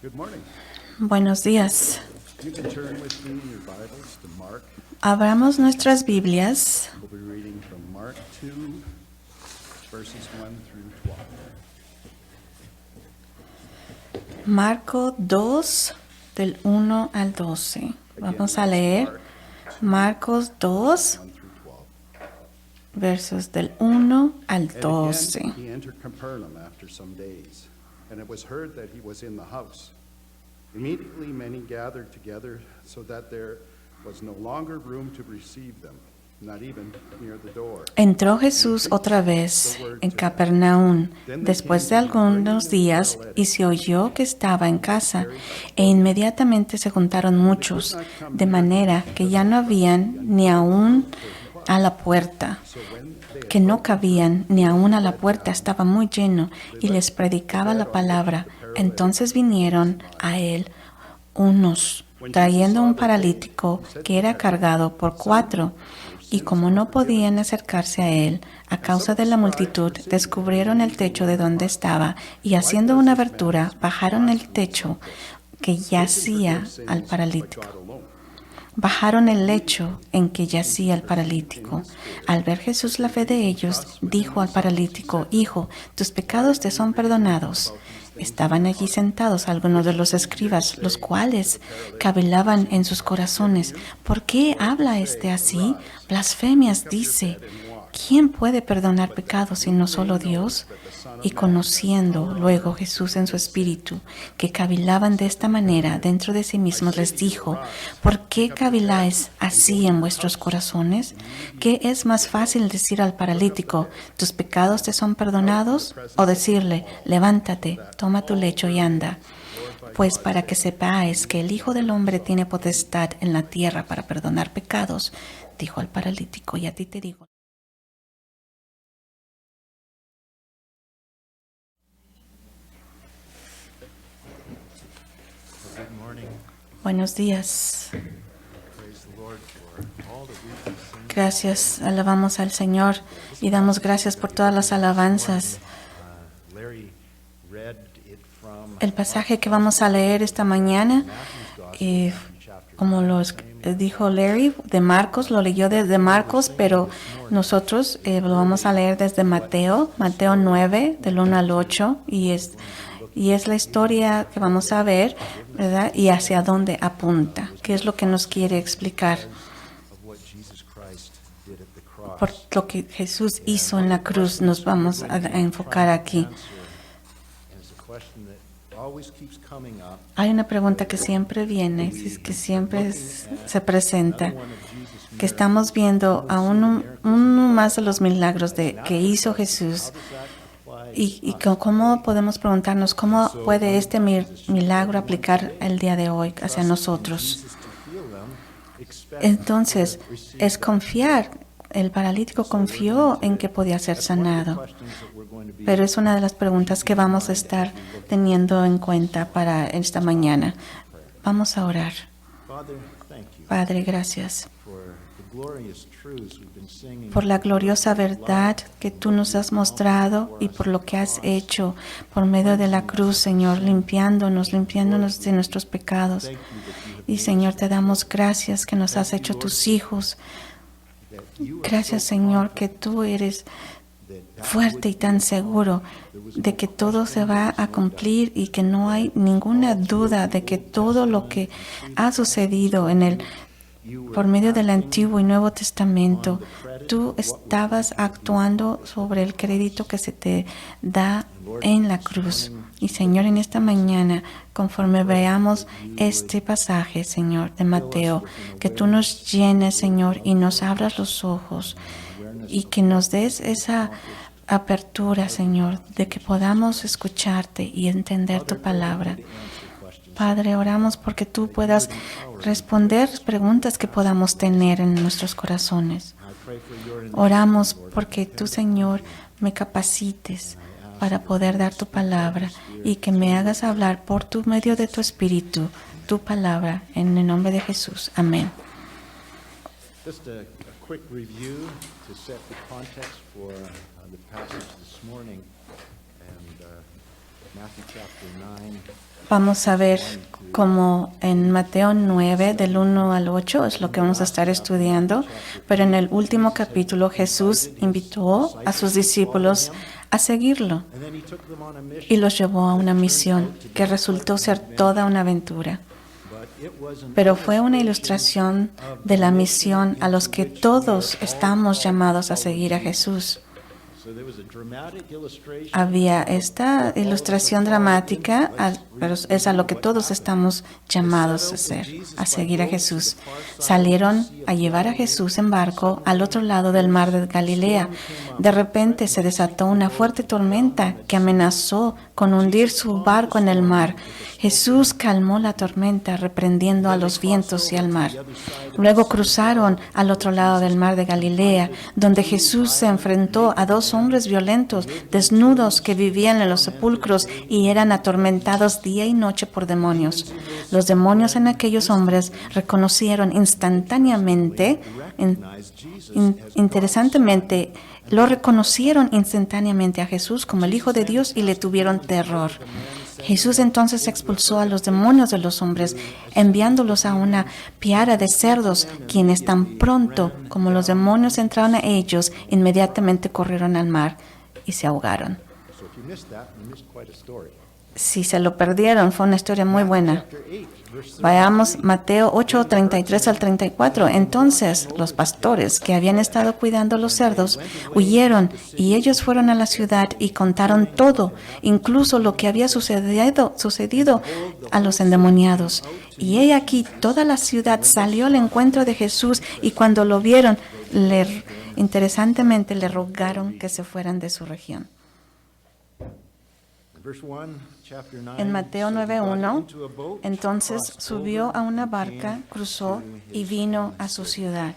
Good morning. Buenos días. You can turn with me in your Bibles to Mark. Abramos nuestras Biblias. We'll be reading from Mark 2, verses 1 through 12. Marco 2, del 1 al 12. Vamos a leer Marcos 2, 1 through 12. versos del 1 al And 12. again he entered Capernaum after some days, and it was heard that he was in the house. Immediately many gathered together, so that there was no longer room to receive them, not even near the door. Entró Jesús otra vez en Capernaum después de algunos días y se oyó que estaba en casa, e inmediatamente se juntaron muchos, de manera que ya no habían ni aún a la puerta, que no cabían ni aún a la puerta, estaba muy lleno, y les predicaba la palabra. Entonces vinieron a él unos, trayendo un paralítico que era cargado por 4, y como no podían acercarse a él a causa de la multitud, descubrieron el techo de donde estaba, y haciendo una abertura, bajaron el techo que yacía al paralítico. Bajaron el lecho en que yacía el paralítico. Al ver Jesús la fe de ellos, dijo al paralítico: Hijo, tus pecados te son perdonados. Estaban allí sentados algunos de los escribas, los cuales cavilaban en sus corazones: ¿por qué habla este así? Blasfemias dice. ¿Quién puede perdonar pecados sino solo Dios? Y conociendo luego Jesús en su espíritu que cavilaban de esta manera dentro de sí mismos, les dijo: ¿por qué caviláis así en vuestros corazones? ¿Qué es más fácil decir al paralítico: tus pecados te son perdonados? O decirle: levántate, toma tu lecho y anda. Pues para que sepáis que el Hijo del Hombre tiene potestad en la tierra para perdonar pecados, dijo al paralítico, y a ti te digo. Buenos días. Gracias, alabamos al Señor y damos gracias por todas las alabanzas. El pasaje que vamos a leer esta mañana, como lo dijo Larry, de Marcos, lo leyó desde Marcos, pero nosotros lo vamos a leer desde Mateo 9, del 1 al 8, y es la historia que vamos a ver, ¿verdad? Y hacia dónde apunta, qué es lo que nos quiere explicar. Por lo que Jesús hizo en la cruz, nos vamos a enfocar aquí. Hay una pregunta que siempre viene, que siempre se presenta, que estamos viendo a uno más de los milagros que hizo Jesús. Y cómo podemos preguntarnos cómo puede este milagro aplicar el día de hoy hacia nosotros. Entonces, es confiar. El paralítico confió en que podía ser sanado. Pero es una de las preguntas que vamos a estar teniendo en cuenta para esta mañana. Vamos a orar. Padre, gracias por la gloriosa verdad que tú nos has mostrado y por lo que has hecho por medio de la cruz, Señor, limpiándonos de nuestros pecados. Y, Señor, te damos gracias que nos has hecho tus hijos. Gracias, Señor, que tú eres fuerte y tan seguro de que todo se va a cumplir y que no hay ninguna duda de que todo lo que ha sucedido por medio del Antiguo y Nuevo Testamento, tú estabas actuando sobre el crédito que se te da en la cruz. Y, Señor, en esta mañana, conforme veamos este pasaje, Señor, de Mateo, que tú nos llenes, Señor, y nos abras los ojos y que nos des esa apertura, Señor, de que podamos escucharte y entender tu palabra. Padre, oramos porque tú puedas responder preguntas que podamos tener en nuestros corazones. Oramos porque tú, Señor, me capacites para poder dar tu palabra y que me hagas hablar por tu medio de tu Espíritu, tu palabra, en el nombre de Jesús. Amén. Just a quick review to set the context for the passage this morning. And Vamos a ver como en Mateo 9, del 1 al 8, es lo que vamos a estar estudiando, pero en el último capítulo Jesús invitó a sus discípulos a seguirlo y los llevó a una misión que resultó ser toda una aventura. Pero fue una ilustración de la misión a los que todos estamos llamados a seguir a Jesús. Había esta ilustración dramática, pero es a lo que todos estamos llamados a hacer, a seguir a Jesús. Salieron a llevar a Jesús en barco al otro lado del mar de Galilea. De repente se desató una fuerte tormenta que amenazó con hundir su barco en el mar. Jesús calmó la tormenta, reprendiendo a los vientos y al mar. Luego cruzaron al otro lado del mar de Galilea, donde Jesús se enfrentó a dos hombres violentos, desnudos, que vivían en los sepulcros y eran atormentados día y noche por demonios. Los demonios en aquellos hombres reconocieron instantáneamente, interesantemente, lo reconocieron instantáneamente a Jesús como el Hijo de Dios y le tuvieron terror. Jesús entonces expulsó a los demonios de los hombres, enviándolos a una piara de cerdos, quienes tan pronto como los demonios entraron a ellos, inmediatamente corrieron al mar y se ahogaron. Si se lo perdieron, fue una historia muy buena. Vayamos Mateo 8, 33 al 34. Entonces los pastores que habían estado cuidando los cerdos huyeron y ellos fueron a la ciudad y contaron todo, incluso lo que había sucedido a los endemoniados. Y he aquí, toda la ciudad salió al encuentro de Jesús y cuando lo vieron, interesantemente le rogaron que se fueran de su región. En Mateo 9:1, entonces subió a una barca, cruzó y vino a su ciudad.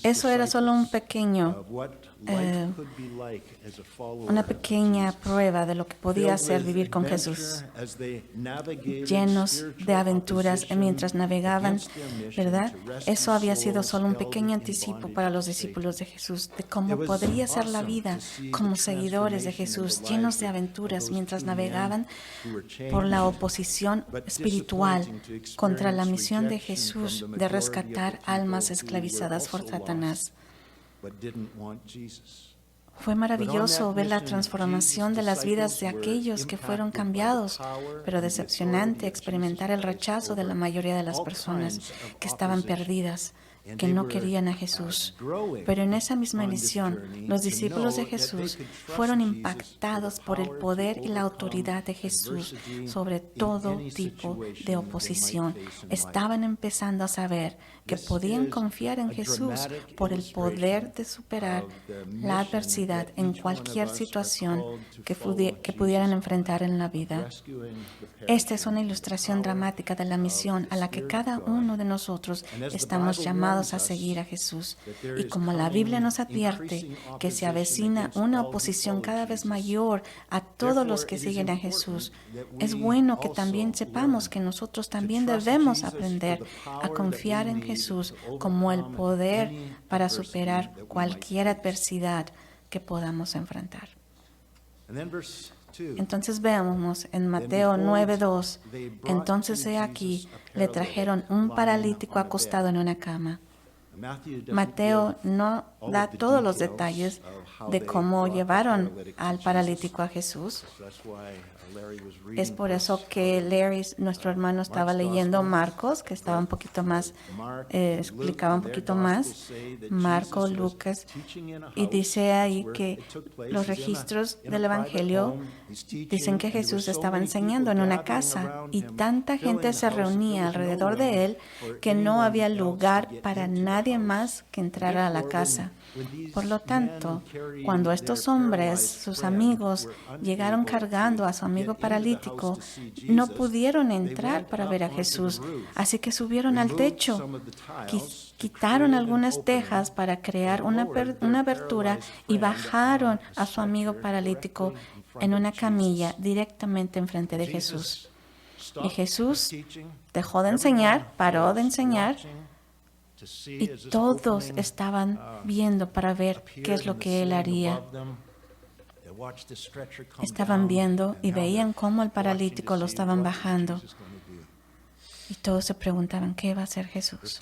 Eso era solo una pequeña prueba de lo que podía ser vivir con Jesús, llenos de aventuras mientras navegaban, ¿verdad? Eso había sido solo un pequeño anticipo para los discípulos de Jesús, de cómo podría ser la vida como seguidores de Jesús, llenos de aventuras mientras navegaban por la oposición espiritual contra la misión de Jesús de rescatar almas esclavizadas por Satanás. Fue maravilloso ver la transformación de las vidas de aquellos que fueron cambiados, pero decepcionante experimentar el rechazo de la mayoría de las personas que estaban perdidas, que no querían a Jesús. Pero en esa misma misión, los discípulos de Jesús fueron impactados por el poder y la autoridad de Jesús sobre todo tipo de oposición. Estaban empezando a saber que podían confiar en Jesús por el poder de superar la adversidad en cualquier situación que pudieran enfrentar en la vida. Esta es una ilustración dramática de la misión a la que cada uno de nosotros estamos llamados a seguir a Jesús. Y como la Biblia nos advierte que se avecina una oposición cada vez mayor a todos los que siguen a Jesús, es bueno que también sepamos que nosotros también debemos aprender a confiar en Jesús como el poder para superar cualquier adversidad que podamos enfrentar. Entonces veamos en Mateo 9:2, entonces he aquí, le trajeron un paralítico acostado en una cama. Mateo no da todos los detalles de cómo llevaron al paralítico a Jesús. Es por eso que Larry, nuestro hermano, estaba leyendo Marcos, que estaba un poquito más, explicaba un poquito más, Marcos, Lucas, y dice ahí que los registros del Evangelio dicen que Jesús estaba enseñando en una casa y tanta gente se reunía alrededor de él que no había lugar para nadie más que entrara a la casa. Por lo tanto, cuando estos hombres, sus amigos, llegaron cargando a su amigo paralítico, no pudieron entrar para ver a Jesús, así que subieron al techo, quitaron algunas tejas para crear una abertura y bajaron a su amigo paralítico en una camilla directamente enfrente de Jesús. Y Jesús dejó de enseñar, paró de enseñar, y todos estaban viendo para ver qué es lo que él haría. estaban viendo y veían cómo el paralítico lo estaban bajando. Y todos se preguntaban, ¿qué va a hacer Jesús?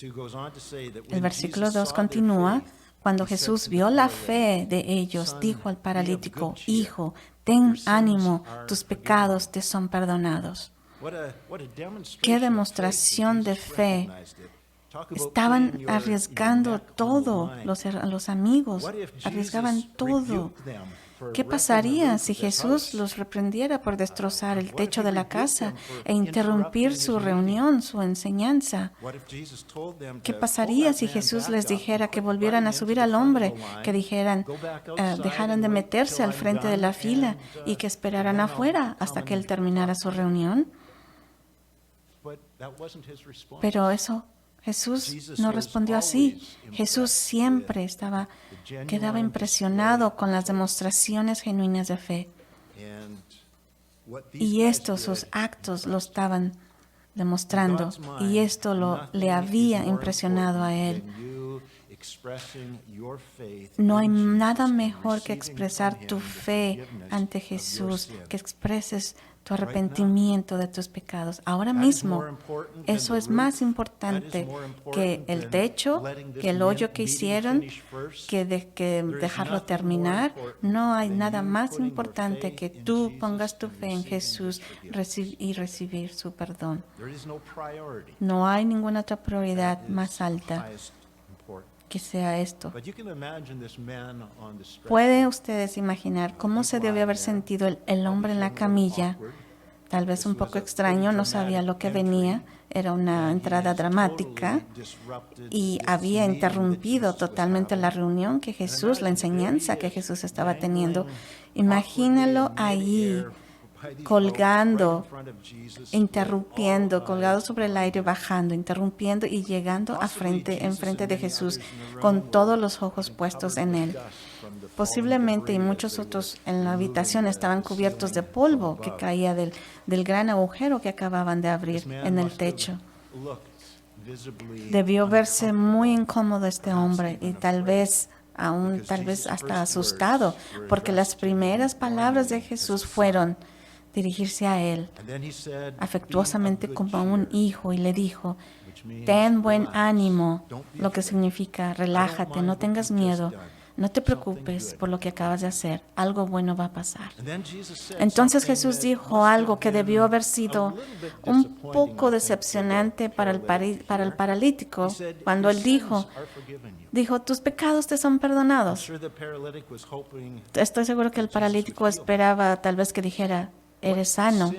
El versículo 2 continúa, cuando Jesús vio la fe de ellos, dijo al paralítico, Hijo, ten ánimo, tus pecados te son perdonados. ¡Qué demostración de fe! Estaban arriesgando todo, los amigos arriesgaban todo. ¿Qué pasaría si Jesús los reprendiera por destrozar el techo de la casa e interrumpir su reunión, su enseñanza? ¿Qué pasaría si Jesús les dijera que volvieran a subir al hombre, que dejaran de meterse al frente de la fila y que esperaran afuera hasta que él terminara su reunión? Pero eso Jesús no respondió así. Jesús siempre quedaba impresionado con las demostraciones genuinas de fe. Y sus actos lo estaban demostrando. Y esto le había impresionado a él. No hay nada mejor que expresar tu fe ante Jesús, que expreses tu arrepentimiento de tus pecados. Ahora mismo, eso es más importante que el techo, que el hoyo que hicieron, que dejarlo terminar. No hay nada más importante que tú pongas tu fe en Jesús y recibir su perdón. No hay ninguna otra prioridad más alta que sea esto. ¿Pueden ustedes imaginar cómo se debe haber sentido el hombre en la camilla? Tal vez un poco extraño, no sabía lo que venía. Era una entrada dramática y había interrumpido totalmente la reunión la enseñanza que Jesús estaba teniendo. Imagínalo ahí, colgando, interrumpiendo, colgado sobre el aire, bajando, interrumpiendo y llegando enfrente de Jesús con todos los ojos puestos en él. Posiblemente y muchos otros en la habitación estaban cubiertos de polvo que caía del gran agujero que acababan de abrir en el techo. Debió verse muy incómodo este hombre y tal vez hasta asustado, porque las primeras palabras de Jesús fueron dirigirse a él afectuosamente como a un hijo y le dijo, ten buen ánimo, lo que significa relájate, no tengas miedo, no te preocupes por lo que acabas de hacer, algo bueno va a pasar. Entonces Jesús dijo algo que debió haber sido un poco decepcionante para el paralítico cuando él dijo, tus pecados te son perdonados. Estoy seguro que el paralítico esperaba tal vez que dijera, eres sano.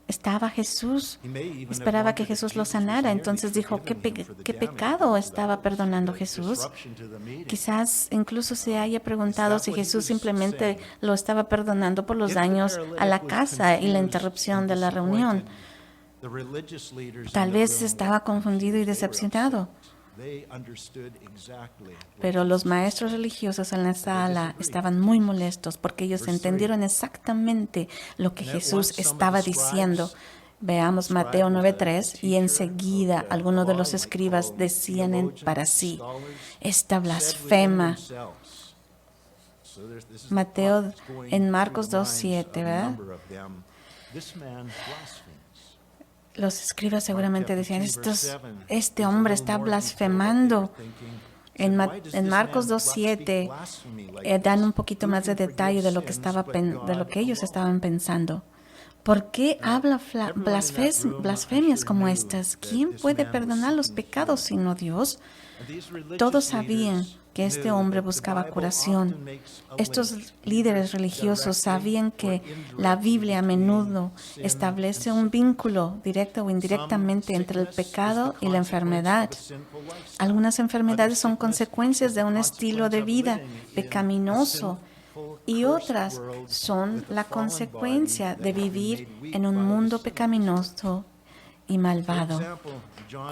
Estaba Jesús, esperaba que Jesús lo sanara, entonces dijo, ¿qué pecado estaba perdonando Jesús? Quizás incluso se haya preguntado si Jesús simplemente lo estaba perdonando por los daños a la casa y la interrupción de la reunión. Tal vez estaba confundido y decepcionado. Pero los maestros religiosos en la sala estaban muy molestos porque ellos entendieron exactamente lo que Jesús estaba diciendo. Veamos Mateo 9:3 y enseguida algunos de los escribas decían para sí, esta blasfema. Mateo en Marcos 2:7, ¿verdad? Los escribas seguramente decían, este hombre está blasfemando. En Marcos 2:7 dan un poquito más de detalle de lo que ellos estaban pensando. ¿Por qué habla blasfemias como estas? ¿Quién puede perdonar los pecados sino Dios? Todos sabían que este hombre buscaba curación. Estos líderes religiosos sabían que la Biblia a menudo establece un vínculo directo o indirectamente entre el pecado y la enfermedad. Algunas enfermedades son consecuencias de un estilo de vida pecaminoso y otras son la consecuencia de vivir en un mundo pecaminoso y malvado,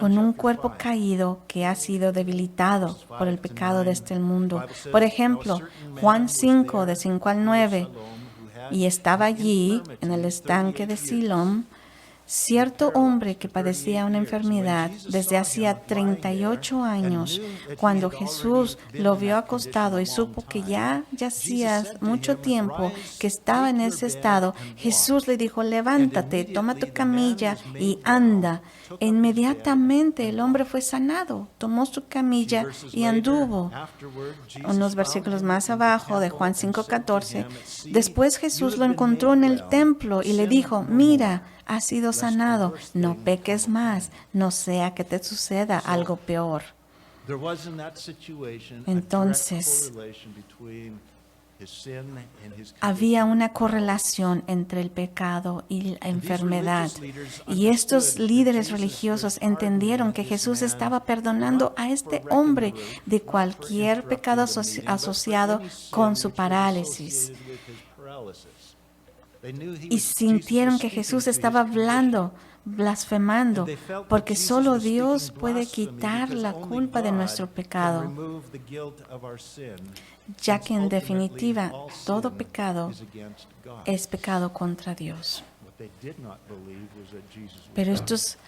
con un cuerpo caído que ha sido debilitado por el pecado de este mundo. Por ejemplo, Juan 5, de 5 al 9, y estaba allí, en el estanque de Siloam, cierto hombre que padecía una enfermedad desde hacía 38 años, cuando Jesús lo vio acostado y supo que ya hacía mucho tiempo que estaba en ese estado, Jesús le dijo, levántate, toma tu camilla y anda. E inmediatamente el hombre fue sanado, tomó su camilla y anduvo. Unos versículos más abajo de Juan 5:14, después Jesús lo encontró en el templo y le dijo, mira, has sido sanado, no peques más, no sea que te suceda algo peor. Entonces, había una correlación entre el pecado y la enfermedad. Y estos líderes religiosos entendieron que Jesús estaba perdonando a este hombre de cualquier pecado asociado con su parálisis. Y sintieron que Jesús estaba hablando, blasfemando, porque solo Dios puede quitar la culpa de nuestro pecado, ya que en definitiva todo pecado es pecado contra Dios. Pero estos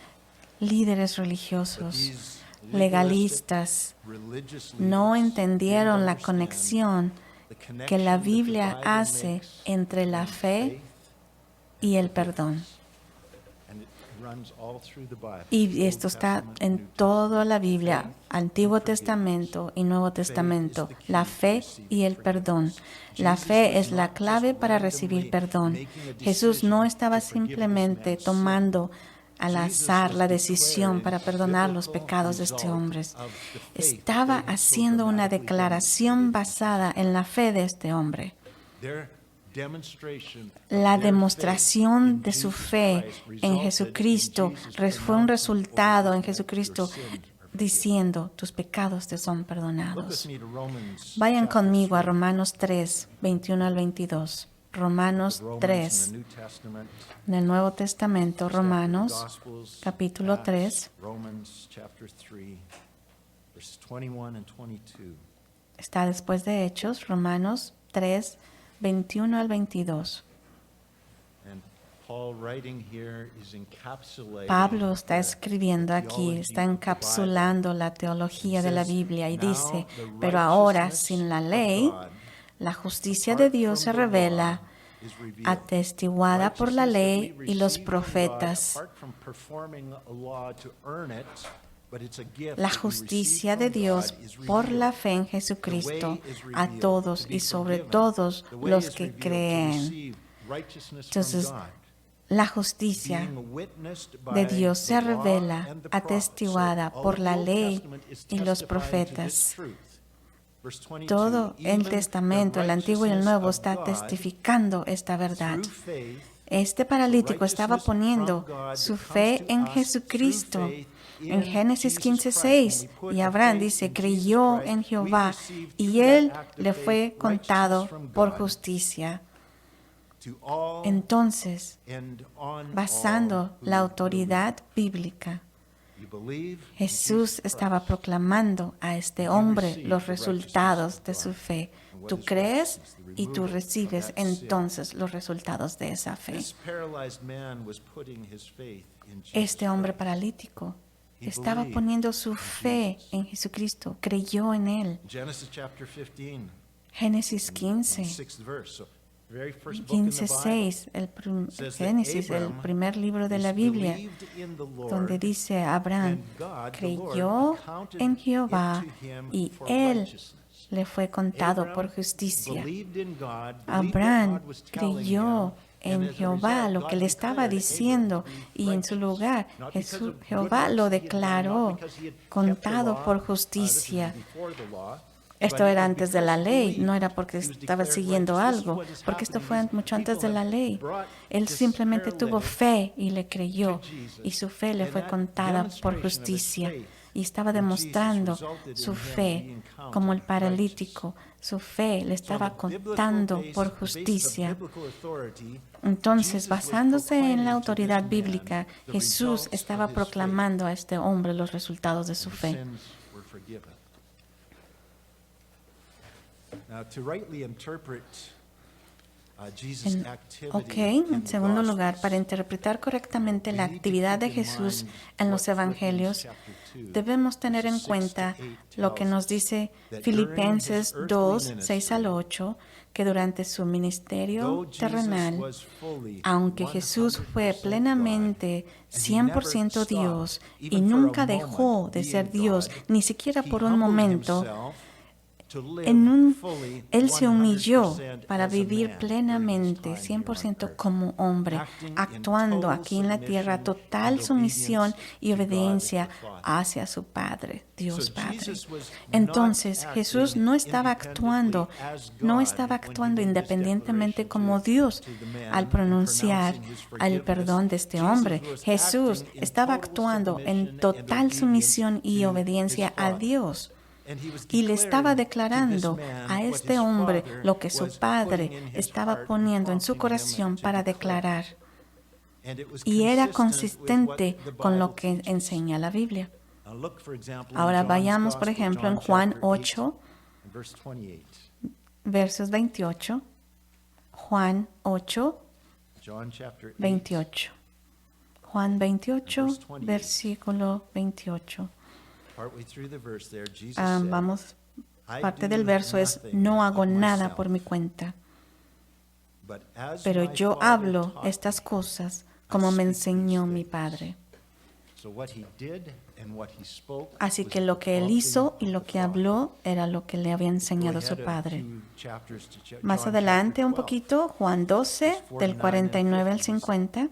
líderes religiosos, legalistas, no entendieron la conexión que la Biblia hace entre la fe y el perdón. Y esto está en toda la Biblia, Antiguo Testamento y Nuevo Testamento, la fe y el perdón. La fe es la clave para recibir perdón. Jesús no estaba simplemente tomando al azar la decisión para perdonar los pecados de este hombre. Estaba haciendo una declaración basada en la fe de este hombre. La demostración de su fe en Jesucristo fue un resultado en Jesucristo diciendo, tus pecados te son perdonados. Vayan conmigo a Romanos 3, 21 al 22. Romanos 3, en el Nuevo Testamento, Romanos, capítulo 3, está después de Hechos, Romanos 3, 21 al 22. Pablo está escribiendo aquí, está encapsulando la teología de la Biblia y dice, pero ahora sin la ley, la justicia de Dios se revela, atestiguada por la ley y los profetas. La justicia de Dios por la fe en Jesucristo a todos y sobre todos los que creen. Entonces, la justicia de Dios se revela, atestiguada por la ley y los profetas. Todo el Testamento, el Antiguo y el Nuevo, está testificando esta verdad. Este paralítico estaba poniendo su fe en Jesucristo. En Génesis 15:6, y Abraham dice, creyó en Jehová y él le fue contado por justicia. Entonces, basando la autoridad bíblica, Jesús estaba proclamando a este hombre los resultados de su fe. Tú crees y tú recibes entonces los resultados de esa fe. Este hombre paralítico estaba poniendo su fe en Jesucristo, creyó en Él. Génesis 15:6, Génesis, el primer libro de la Biblia, donde dice Abraham creyó en Jehová y Él le fue contado por justicia. Abraham creyó en Jehová, lo que le estaba diciendo, y en su lugar Jehová lo declaró contado por justicia. Esto era antes de la ley, no era porque estaba siguiendo algo, porque esto fue mucho antes de la ley. Él simplemente tuvo fe y le creyó, y su fe le fue contada por justicia. Y estaba demostrando su fe como el paralítico. Su fe le estaba contando por justicia. Entonces, basándose en la autoridad bíblica, Jesús estaba proclamando a este hombre los resultados de su fe. En segundo lugar, para interpretar correctamente la actividad de Jesús en los evangelios, debemos tener en cuenta lo que nos dice Filipenses 2, 6 al 8, que durante su ministerio terrenal, aunque Jesús fue plenamente 100% Dios y nunca dejó de ser Dios, ni siquiera por un momento, Él se humilló para vivir plenamente, 100% como hombre, actuando aquí en la tierra total sumisión y obediencia hacia su Padre, Dios Padre. Entonces Jesús no estaba actuando independientemente como Dios al pronunciar el perdón de este hombre. Jesús estaba actuando en total sumisión y obediencia a Dios. Y le estaba declarando a este hombre lo que su padre estaba poniendo en su corazón para declarar. Y era consistente con lo que enseña la Biblia. Ahora vayamos, por ejemplo, en Juan 8, versos 28. Juan 8, 28. Juan 28, versículo 28. Parte del verso es: no hago nada por mi cuenta, pero yo hablo estas cosas como me enseñó mi Padre. Así que lo que él hizo y lo que habló era lo que le había enseñado su Padre. Más adelante un poquito, Juan 12, del 49 al 50.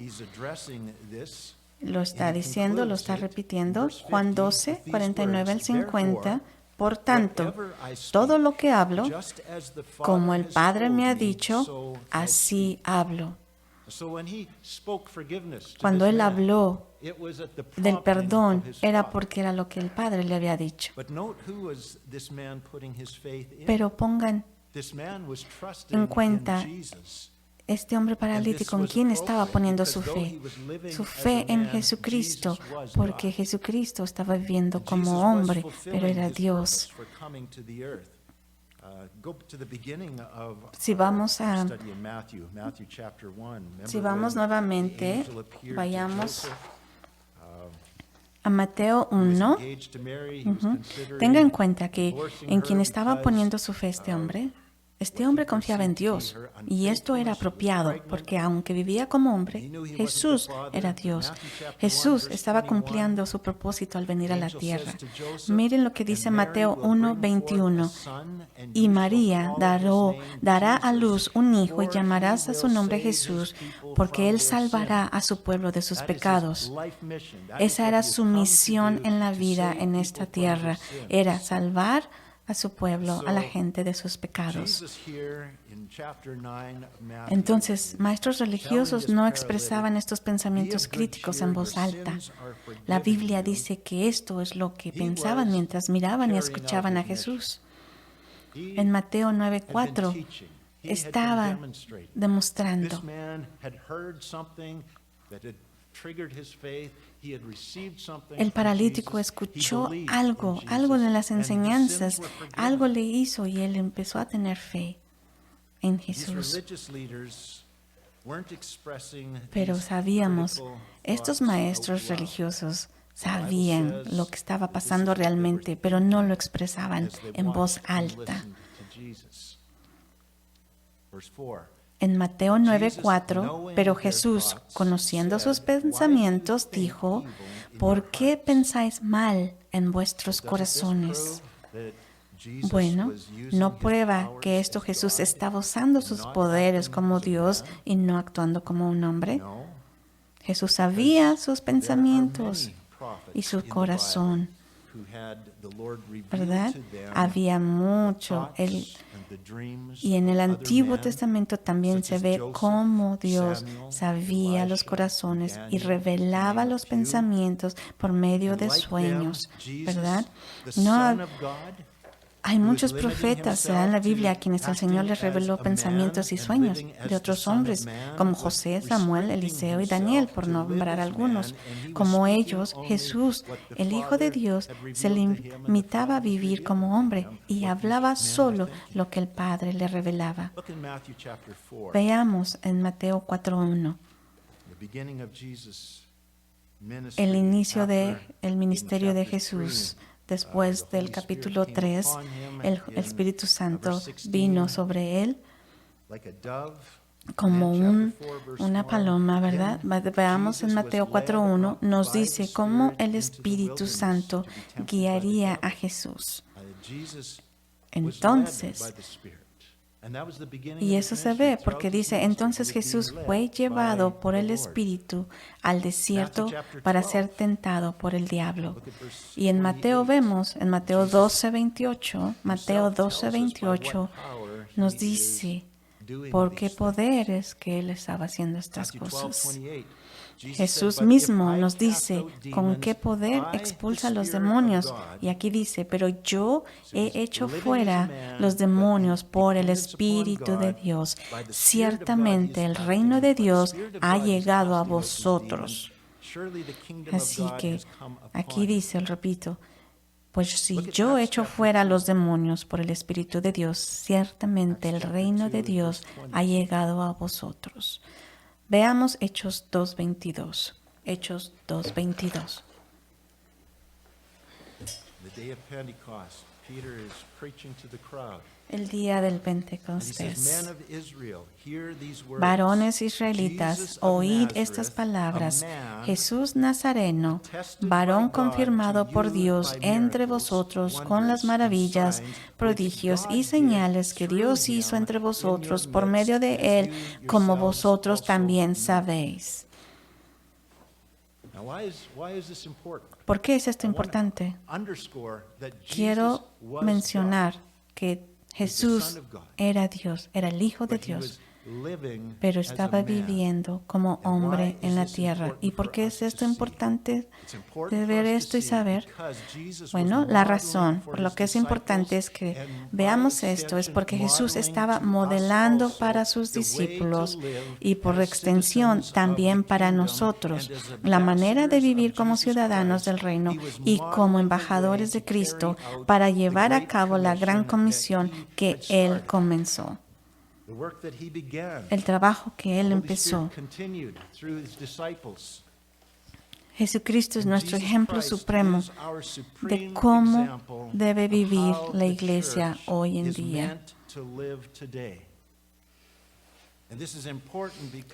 Lo está diciendo, lo está repitiendo. Juan 12, 49 al 50. Por tanto, todo lo que hablo, como el Padre me ha dicho, así hablo. Cuando él habló del perdón, era porque era lo que el Padre le había dicho. Pero pongan en cuenta este hombre paralítico, ¿en quién estaba poniendo su fe? Su fe en Jesucristo, porque Jesucristo estaba viviendo como hombre, pero era Dios. Si vamos nuevamente, vayamos a Mateo 1. Tenga en cuenta que en quien estaba poniendo su fe este hombre confiaba en Dios, y esto era apropiado, porque aunque vivía como hombre, Jesús era Dios. Jesús estaba cumpliendo su propósito al venir a la tierra. Miren lo que dice Mateo 1:21. Y María dará a luz un hijo y llamarás a su nombre Jesús, porque él salvará a su pueblo de sus pecados. Esa era su misión en la vida en esta tierra, era salvar a su pueblo, a la gente de sus pecados. Entonces, maestros religiosos no expresaban estos pensamientos críticos en voz alta. La Biblia dice que esto es lo que pensaban mientras miraban y escuchaban a Jesús. En Mateo 9:4 estaba demostrando. El paralítico escuchó algo de las enseñanzas, algo le hizo y él empezó a tener fe en Jesús. Pero sabíamos, estos maestros religiosos sabían lo que estaba pasando realmente, pero no lo expresaban en voz alta. En Mateo 9:4, pero Jesús, conociendo sus pensamientos, dijo: ¿por qué pensáis mal en vuestros corazones? Bueno, no prueba que esto Jesús estaba usando sus poderes como Dios y no actuando como un hombre. Jesús sabía sus pensamientos y su corazón, ¿verdad? Había mucho. Y en el Antiguo Testamento también se ve cómo Dios sabía los corazones y revelaba los pensamientos por medio de sueños, ¿verdad? Hay muchos profetas en la Biblia a quienes el Señor les reveló pensamientos y sueños de otros hombres, como José, Samuel, Eliseo y Daniel, por nombrar algunos. Como ellos, Jesús, el Hijo de Dios, se limitaba a vivir como hombre y hablaba solo lo que el Padre le revelaba. Veamos en Mateo 4:1. El inicio del ministerio de Jesús. Después del capítulo 3, el Espíritu Santo vino sobre él como una paloma, ¿verdad? Veamos en Mateo 4:1, nos dice cómo el Espíritu Santo guiaría a Jesús. Entonces, y eso se ve porque dice, entonces Jesús fue llevado por el Espíritu al desierto para ser tentado por el diablo. Y en Mateo vemos, en Mateo 12:28, nos dice por qué poder es que Él estaba haciendo estas cosas. Jesús mismo nos dice con qué poder expulsa a los demonios. Y aquí dice, pero yo he hecho fuera los demonios por el Espíritu de Dios. Ciertamente el reino de Dios ha llegado a vosotros. Así que aquí dice, repito, pues si yo echo fuera los demonios por el Espíritu de Dios, ciertamente el reino de Dios ha llegado a vosotros. Veamos Hechos 2:22. Hechos 2:22. El día del Pentecostés. Varones israelitas, oíd estas palabras. Jesús Nazareno, varón confirmado por Dios entre vosotros con las maravillas, prodigios y señales que Dios hizo entre vosotros por medio de él, como vosotros también sabéis. ¿Por qué es esto importante? Quiero mencionar que Jesús era Dios, era el Hijo de Dios, pero estaba viviendo como hombre en la tierra. ¿Y por qué es esto importante de ver esto y saber? Bueno, la razón por lo que es importante es que veamos esto es porque Jesús estaba modelando para sus discípulos y por extensión también para nosotros la manera de vivir como ciudadanos del reino y como embajadores de Cristo para llevar a cabo la gran comisión que Él comenzó. El trabajo que Él empezó. Jesucristo es nuestro ejemplo supremo de cómo debe vivir la iglesia hoy en día.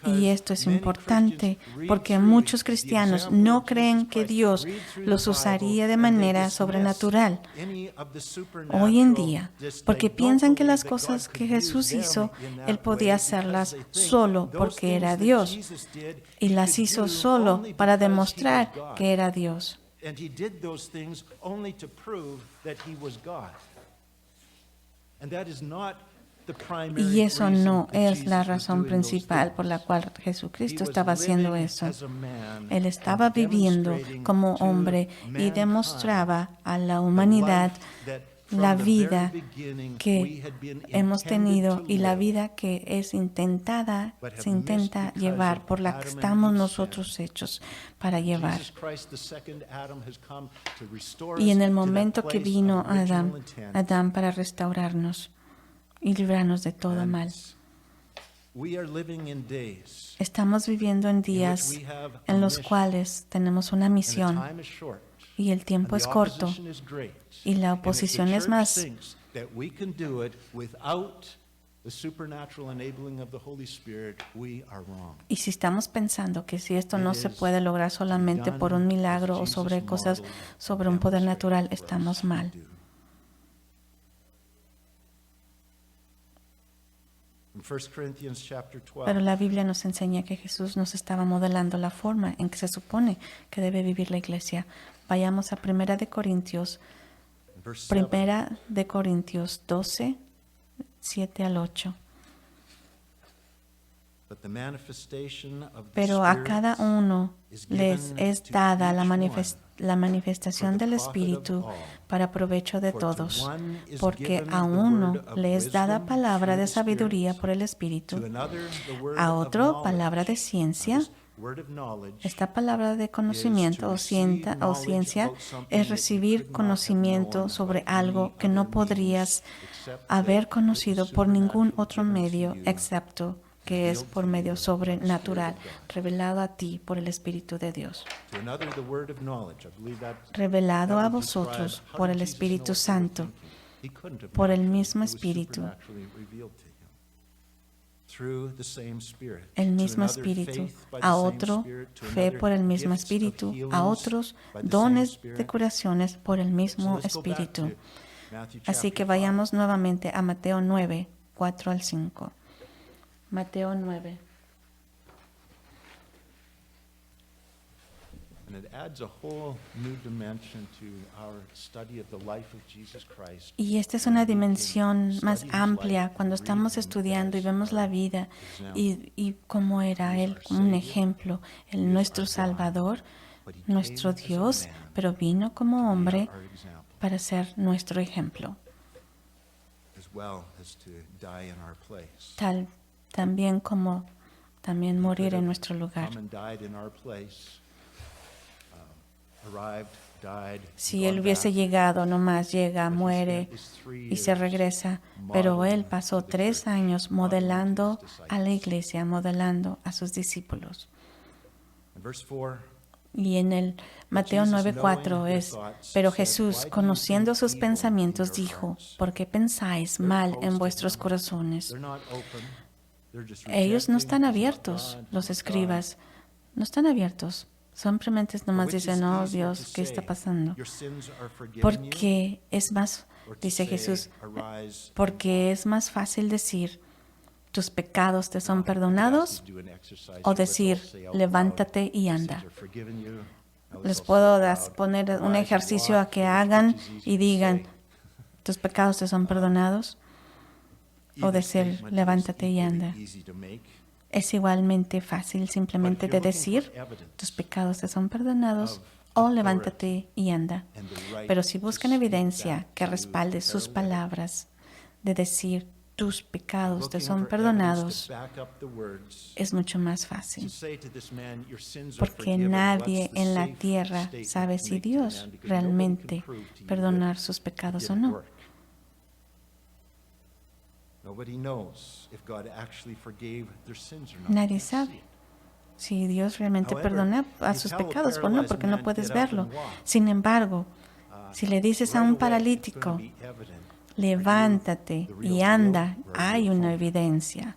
Y esto es importante porque muchos cristianos no creen que Dios los usaría de manera sobrenatural hoy en día, porque piensan que las cosas que Jesús hizo, Él podía hacerlas solo porque era Dios, y las hizo solo para demostrar que era Dios. Y eso no es la razón principal por la cual Jesucristo estaba haciendo eso. Él estaba viviendo como hombre y demostraba a la humanidad la vida que hemos tenido y la vida que se intenta llevar, por la que estamos nosotros hechos para llevar. Y en el momento que vino Adán para restaurarnos y librarnos de todo mal. Estamos viviendo en días en los cuales tenemos una misión y el tiempo es corto y la oposición es más. Y si estamos pensando que si esto no se puede lograr solamente por un milagro o sobre cosas, sobre un poder natural, estamos mal. Pero la Biblia nos enseña que Jesús nos estaba modelando la forma en que se supone que debe vivir la iglesia. Vayamos a Primera de Corintios 12, 7 al 8. Pero a cada uno les es dada la manifestación del Espíritu para provecho de todos, porque a uno le es dada palabra de sabiduría por el Espíritu, a otro palabra de ciencia. Esta palabra de conocimiento o ciencia es recibir conocimiento sobre algo que no podrías haber conocido por ningún otro medio excepto que es por medio sobrenatural, revelado a ti por el Espíritu de Dios. Revelado a vosotros por el Espíritu Santo, por el mismo Espíritu. El mismo Espíritu, a otro fe por el mismo Espíritu, a otros dones de curaciones por el mismo Espíritu. Así que vayamos nuevamente a Mateo 9, 4 al 5. Mateo 9. Y esta es una dimensión más amplia cuando estamos estudiando y vemos la vida y cómo era Él, como un ejemplo, nuestro Salvador, nuestro Dios, pero vino como hombre para ser nuestro ejemplo. También como morir en nuestro lugar. Si Él hubiese llegado, nomás llega, muere y se regresa, pero Él pasó 3 años modelando a la iglesia, modelando a sus discípulos. Y en el Mateo 9:4 es, pero Jesús, conociendo sus pensamientos, dijo, ¿por qué pensáis mal en vuestros corazones? Ellos no están abiertos, los escribas, no están abiertos. Simplemente nomás dicen, oh Dios, ¿qué está pasando? Porque es más, dice Jesús, porque es más fácil decir, tus pecados te son perdonados, o decir, levántate y anda. Les puedo poner un ejercicio a que hagan y digan, tus pecados te son perdonados, o decir, levántate y anda. Es igualmente fácil simplemente de decir, tus pecados te son perdonados, o levántate y anda. Pero si buscan evidencia que respalde sus palabras de decir, tus pecados te son perdonados, es mucho más fácil. Porque nadie en la tierra sabe si Dios realmente perdonar sus pecados o no. Nadie sabe si Dios realmente perdona a sus pecados o no, porque no puedes verlo. Sin embargo, si le dices a un paralítico, levántate y anda, hay una evidencia.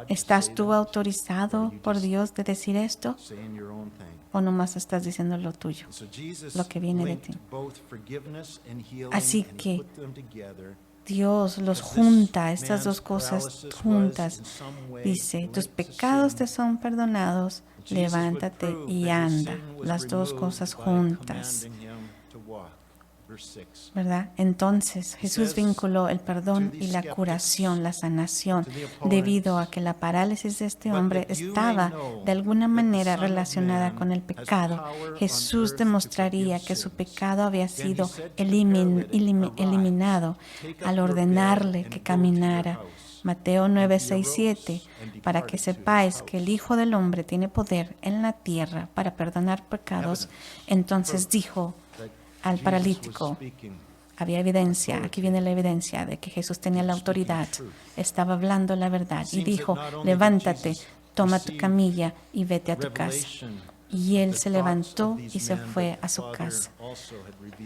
¿Estás tú autorizado por Dios de decir esto? ¿O nomás estás diciendo lo tuyo, lo que viene de ti? Así que Dios los junta, estas dos cosas juntas. Dice, tus pecados te son perdonados, levántate y anda. Las dos cosas juntas. ¿Verdad? Entonces Jesús vinculó el perdón y la curación, la sanación, debido a que la parálisis de este hombre estaba de alguna manera relacionada con el pecado. Jesús demostraría que su pecado había sido eliminado al ordenarle que caminara. Mateo 9, 6, 7, para que sepáis que el Hijo del Hombre tiene poder en la tierra para perdonar pecados. Entonces dijo al paralítico, había evidencia, aquí viene la evidencia de que Jesús tenía la autoridad, estaba hablando la verdad y dijo, levántate, toma tu camilla y vete a tu casa. Y él se levantó y se fue a su casa.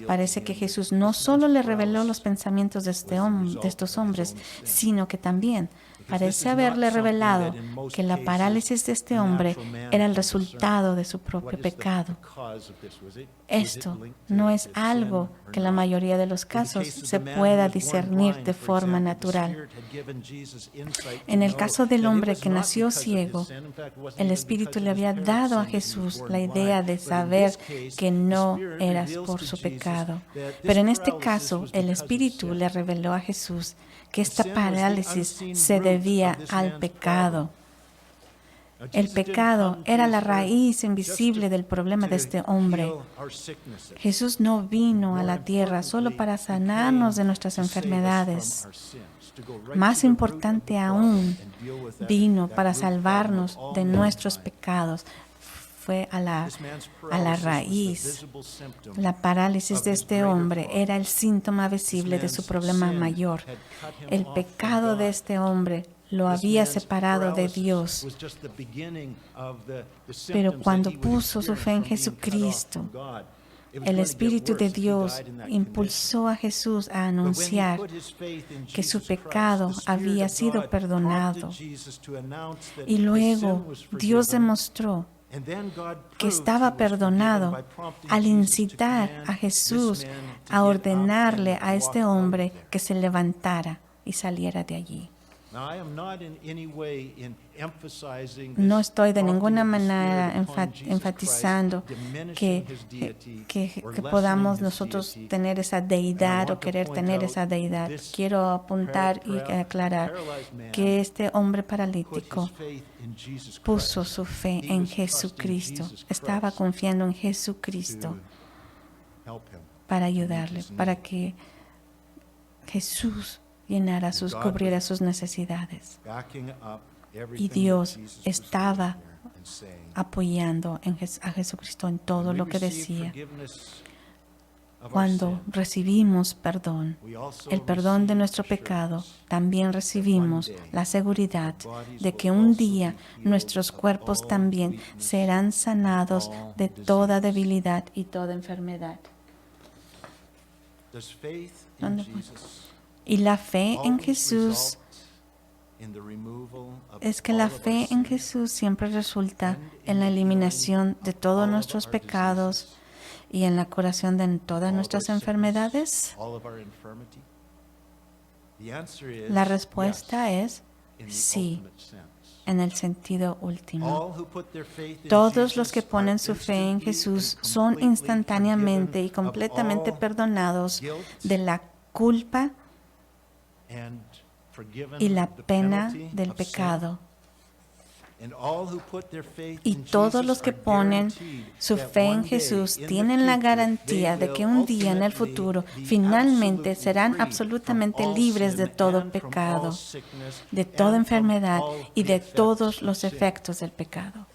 Parece que Jesús no solo le reveló los pensamientos de estos hombres, sino que también parece haberle revelado que la parálisis de este hombre era el resultado de su propio pecado. Esto no es algo que en la mayoría de los casos se pueda discernir de forma natural. En el caso del hombre que nació ciego, el Espíritu le había dado a Jesús la idea de saber que no era por su pecado. Pero en este caso, el Espíritu le reveló a Jesús que esta parálisis se debía al pecado. El pecado era la raíz invisible del problema de este hombre. Jesús no vino a la tierra solo para sanarnos de nuestras enfermedades. Más importante aún, vino para salvarnos de nuestros pecados. Fue a la raíz. La parálisis de este hombre era el síntoma visible de su problema mayor. El pecado de este hombre lo había separado de Dios. Pero cuando puso su fe en Jesucristo, el Espíritu de Dios impulsó a Jesús a anunciar que su pecado había sido perdonado. Y luego Dios demostró que estaba perdonado al incitar a Jesús a ordenarle a este hombre que se levantara y saliera de allí. No estoy de ninguna manera enfatizando que podamos nosotros tener esa deidad o querer tener esa deidad. Quiero apuntar y aclarar que este hombre paralítico puso su fe en Jesucristo. Estaba confiando en Jesucristo para ayudarle, para que Jesús cubriera sus necesidades. Y Dios estaba apoyando a Jesucristo en todo lo que decía. Cuando recibimos perdón, el perdón de nuestro pecado, también recibimos la seguridad de que un día nuestros cuerpos también serán sanados de toda debilidad y toda enfermedad. Y la fe en Jesús es que la fe en Jesús siempre resulta en la eliminación de todos nuestros pecados y en la curación de todas nuestras enfermedades. La respuesta es sí, en el sentido último. Todos los que ponen su fe en Jesús son instantáneamente y completamente perdonados de la culpa y la pena del pecado. Y todos los que ponen su fe en Jesús tienen la garantía de que un día en el futuro finalmente serán absolutamente libres de todo pecado, de toda enfermedad y de todos los efectos del pecado.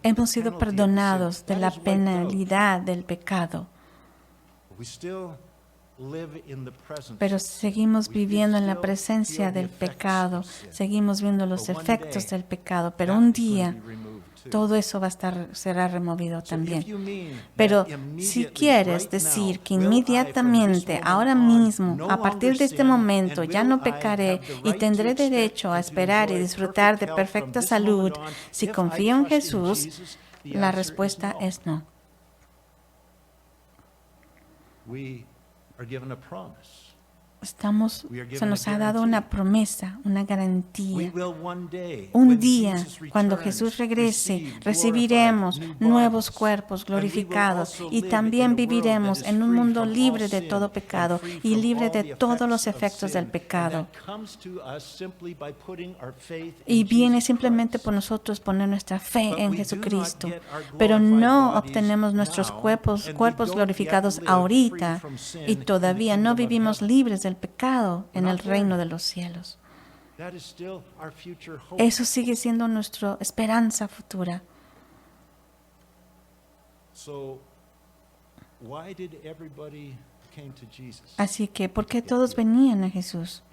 Hemos sido perdonados de la penalidad del pecado. Pero seguimos viviendo en la presencia del pecado, seguimos viendo los efectos del pecado, pero un día todo eso será removido también. Pero si quieres decir que inmediatamente, ahora mismo, a partir de este momento, ya no pecaré y tendré derecho a esperar y disfrutar de perfecta salud, si confío en Jesús, la respuesta es no. Se nos ha dado una promesa, una garantía. Un día, cuando Jesús regrese, recibiremos nuevos cuerpos glorificados y también viviremos en un mundo libre de todo pecado y libre de todos los efectos del pecado. Y viene simplemente por nosotros poner nuestra fe en Jesucristo. Pero no obtenemos nuestros cuerpos glorificados ahorita y todavía no vivimos libres del pecado en el reino de los cielos. Eso sigue siendo nuestra esperanza futura. Así que, ¿por qué todos venían a Jesús?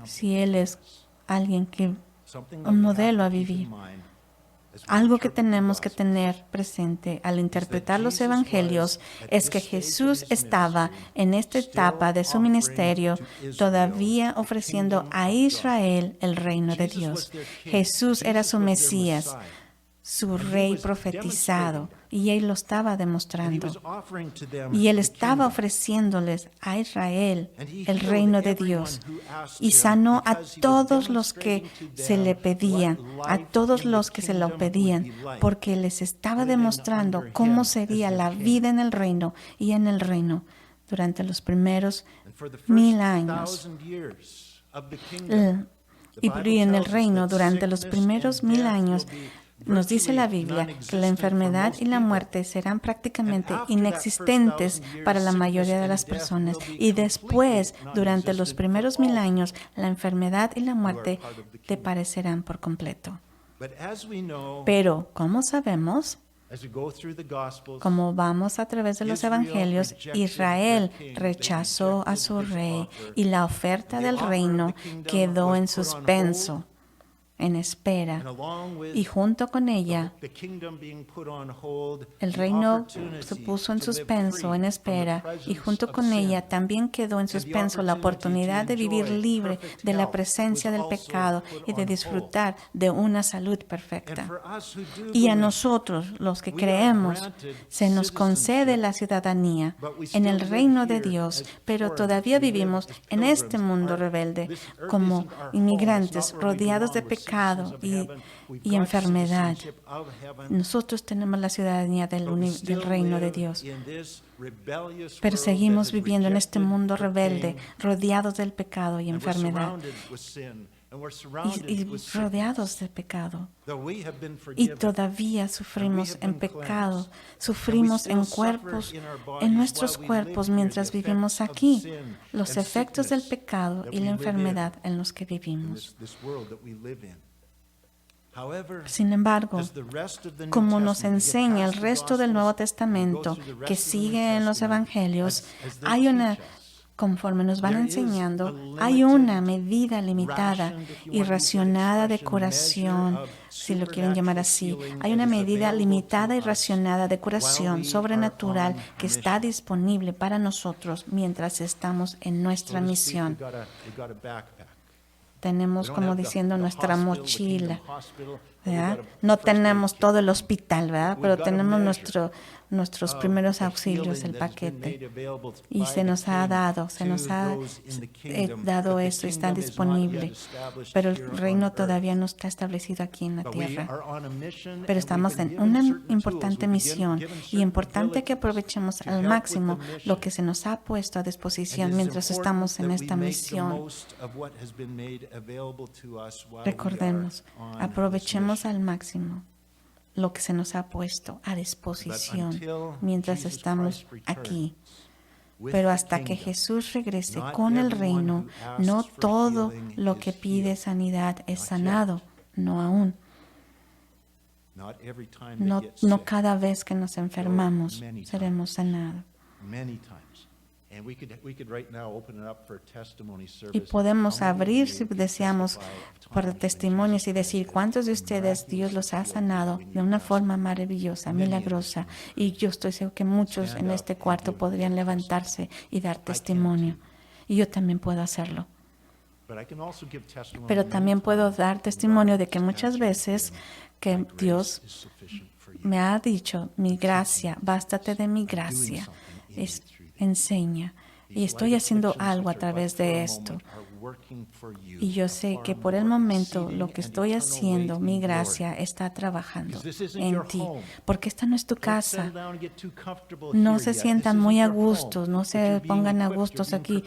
Si Él es alguien un modelo a vivir. Algo que tenemos que tener presente al interpretar los evangelios es que Jesús estaba en esta etapa de su ministerio todavía ofreciendo a Israel el reino de Dios. Jesús era su Mesías, su rey profetizado, y Él lo estaba demostrando. Y Él estaba ofreciéndoles a Israel el reino de Dios. Y sanó a todos los que se le pedían, a todos los que se lo pedían, porque les estaba demostrando cómo sería la vida en el reino y en el reino durante los primeros 1000 años. y en el reino durante los primeros 1000 años. Nos dice la Biblia que la enfermedad y la muerte serán prácticamente inexistentes para la mayoría de las personas. Y después, durante los primeros 1000 años, la enfermedad y la muerte desaparecerán por completo. Pero, ¿cómo sabemos? Como vamos a través de los evangelios, Israel rechazó a su rey y la oferta del reino quedó en suspenso, en espera, y junto con ella el reino se puso en suspenso, en espera, y junto con ella también quedó en suspenso la oportunidad de vivir libre de la presencia del pecado y de disfrutar de una salud perfecta. Y a nosotros, los que creemos, se nos concede la ciudadanía en el reino de Dios, pero todavía vivimos en este mundo rebelde como inmigrantes rodeados de pecado y enfermedad. Nosotros tenemos la ciudadanía del reino de Dios, pero seguimos viviendo en este mundo rebelde, rodeados del pecado y enfermedad, y rodeados de pecado. Y todavía sufrimos en pecado, sufrimos en nuestros cuerpos mientras vivimos aquí, los efectos del pecado y la enfermedad en los que vivimos. Sin embargo, como nos enseña el resto del Nuevo Testamento que sigue en los Evangelios, conforme nos van enseñando, hay una medida limitada y racionada de curación, si lo quieren llamar así. Hay una medida limitada y racionada de curación sobrenatural que está disponible para nosotros mientras estamos en nuestra misión. Tenemos, como diciendo, nuestra mochila, ¿verdad? No tenemos todo el hospital, ¿verdad? Pero tenemos nuestros primeros auxilios, el paquete. Y se nos ha dado eso, está disponible. Pero el reino todavía no está establecido aquí en la tierra. Pero estamos en una importante misión y importante que aprovechemos al máximo lo que se nos ha puesto a disposición mientras estamos en esta misión. Recordemos, aprovechemos al máximo lo que se nos ha puesto a disposición mientras estamos aquí. Pero hasta que Jesús regrese con el reino, no todo lo que pide sanidad es sanado, no aún. No cada vez que nos enfermamos seremos sanados. Y podemos abrir, si deseamos, para testimonios y decir cuántos de ustedes Dios los ha sanado de una forma maravillosa, milagrosa. Y yo estoy seguro que muchos en este cuarto podrían levantarse y dar testimonio. Y yo también puedo hacerlo. Pero también puedo dar testimonio de que muchas veces que Dios me ha dicho, mi gracia, bástate de mi gracia, enseña. Y estoy haciendo algo a través de esto. Y yo sé que por el momento lo que estoy haciendo, mi gracia, está trabajando en ti. Porque esta no es tu casa. No se sientan muy a gusto, no se pongan a gustos aquí.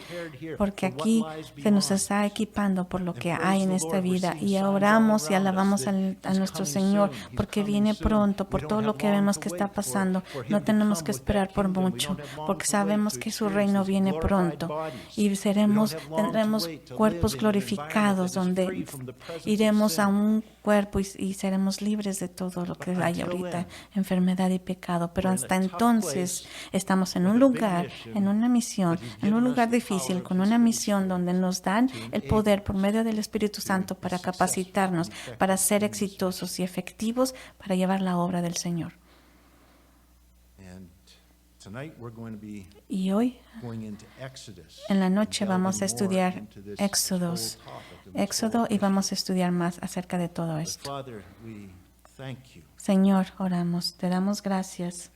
Porque aquí se nos está equipando por lo que hay en esta vida. Y oramos y alabamos a nuestro Señor porque viene pronto, por todo lo que vemos que está pasando. No tenemos que esperar por mucho, porque sabemos que su reino viene pronto. Y tendremos cuerpos glorificados donde iremos a un cuerpo y seremos libres de todo lo que hay ahorita, enfermedad y pecado. Pero hasta entonces estamos en un lugar, en una misión, en un lugar difícil, con una misión donde nos dan el poder por medio del Espíritu Santo para capacitarnos, para ser exitosos y efectivos, para llevar la obra del Señor. Y hoy, en la noche, vamos a estudiar Éxodo, y vamos a estudiar más acerca de todo esto. Señor, oramos, te damos gracias.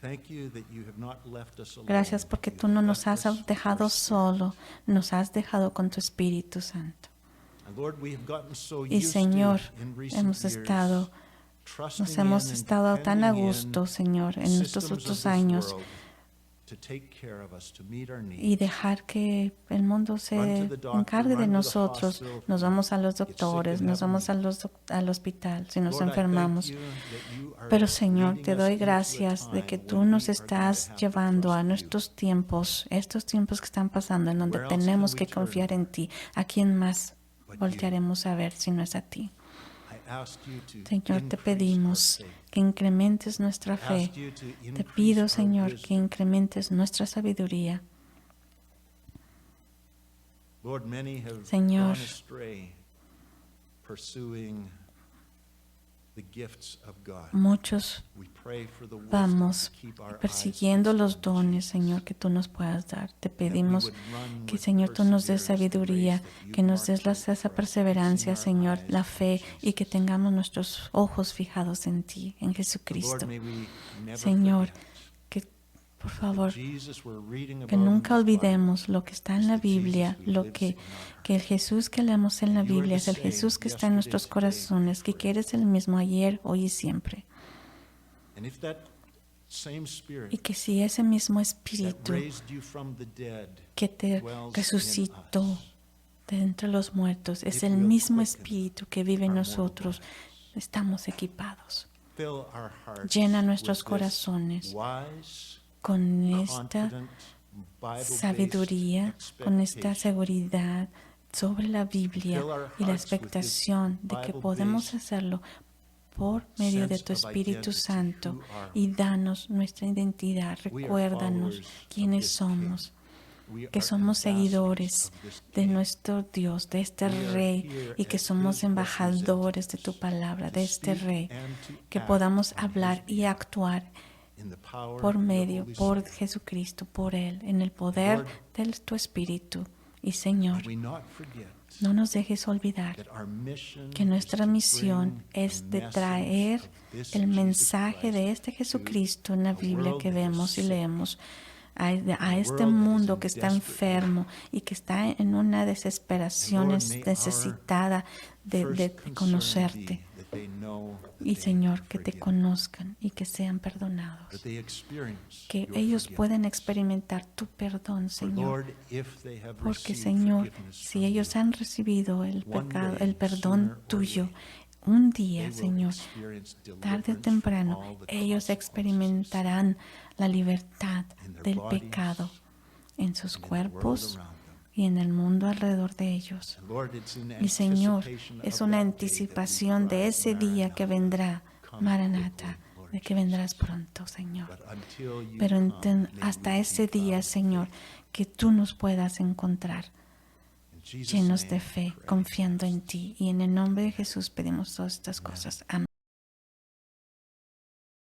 Gracias porque tú no nos has dejado solo, nos has dejado con tu Espíritu Santo. Y Señor, nos hemos estado tan a gusto, Señor, en estos otros años, to take care of us, to meet our y needs. dejar que el mundo se encargue de nosotros. Nos vamos a los doctores, nos vamos al hospital si nos Lord, I thank enfermamos. you that you are Pero Señor, leading te us doy into a gracias de time que tú when nos we are going to estás have to llevando a trust you. nuestros tiempos, estos tiempos que están pasando, en donde Where else tenemos can we que turn, confiar en Lord? ti. ¿A quién más But you. voltearemos a ver si no es a ti? I ask you to Señor, te increase pedimos our faith. que incrementes nuestra I fe. ask you to Te increase pido, our Señor, que wisdom. incrementes nuestra sabiduría. Lord, many have Señor, gone astray pursuing the gifts of God. muchos We pray for the wisdom vamos to keep our persiguiendo eyes los fixed on dones, Jesus. Señor, que tú nos puedas dar. Te That we pedimos would run que, with Señor, tú nos des perseverance the sabiduría, race that que you've nos des marked out esa for us, perseverancia, fixing our Señor, eyes la on fe y que Jesus. tengamos nuestros ojos fijados en ti, en Lord, Jesucristo. may we never Señor, forget que por that favor, the Jesus we're reading que about in nunca this Bible olvidemos lo que está en is la the Jesus Biblia, who lo lives que in our el Jesús que leemos en la You are Biblia the es el same Jesús que está en yesterday, nuestros today, corazones, que forever. eres el mismo ayer, hoy y siempre. And if that same Spirit Y que si ese mismo that Espíritu raised you from the dead que te dwells in resucitó us, de entre los muertos es It el will mismo quicken Espíritu que vive en our mortal nosotros, bodies. estamos equipados. Fill our hearts Llena nuestros with this corazones wise, con esta confident, Bible-based sabiduría, con esta expectation. seguridad sobre la Biblia Fill our y la hearts with this expectación de que podemos Bible-based hacerlo por medio de sense tu of Espíritu identity, Santo, who are y we? danos nuestra identidad. We are Recuérdanos followers of quiénes this somos, King. We que are somos seguidores ambassadors of this de King. nuestro Dios, de este We are Rey, here y que as somos His embajadores de tu representatives palabra, to de este speak Rey, and to que act podamos on His hablar y behalf actuar in the power por of your medio, Holy por Spirit. Jesucristo, por Él, en el poder Lord, de tu Espíritu. Y Señor, May we not forget no nos dejes olvidar that our mission que is nuestra to misión bring es the de message traer of this el Jesus mensaje Christ de este Jesucristo en la a Biblia world que that is vemos y sick, leemos a a este world that is mundo in que está desperate enfermo y que está en una desesperación, And Lord, may necesitada de first concern conocerte. be that they know that Y they are Señor, que te forgiven, conozcan y que sean that perdonados. they experience Que your ellos forgiveness. puedan experimentar tu perdón, For Señor. Lord, if they have Porque, received Señor, forgiveness si from ellos you, han recibido el one pecado, day, el perdón sooner or tuyo, later, un they día, will Señor, experience tarde o deliverance from temprano, all the ellos consequences experimentarán la libertad in their del bodies pecado en sus and in the world cuerpos around them. y en el mundo alrededor de ellos. And Lord, it's in Y Señor, anticipation es of una that day anticipación that we de cry, ese día que "Maranatha, vendrá, come Maranata, quickly, Lord de que Jesus." vendrás pronto, Señor. But until you Pero come, may hasta we ese be día, found Señor, faithful. que tú nos puedas encontrar In Jesus' llenos name de we fe, pray. confiando en ti. Y en el nombre de Jesús pedimos todas estas cosas. Amén.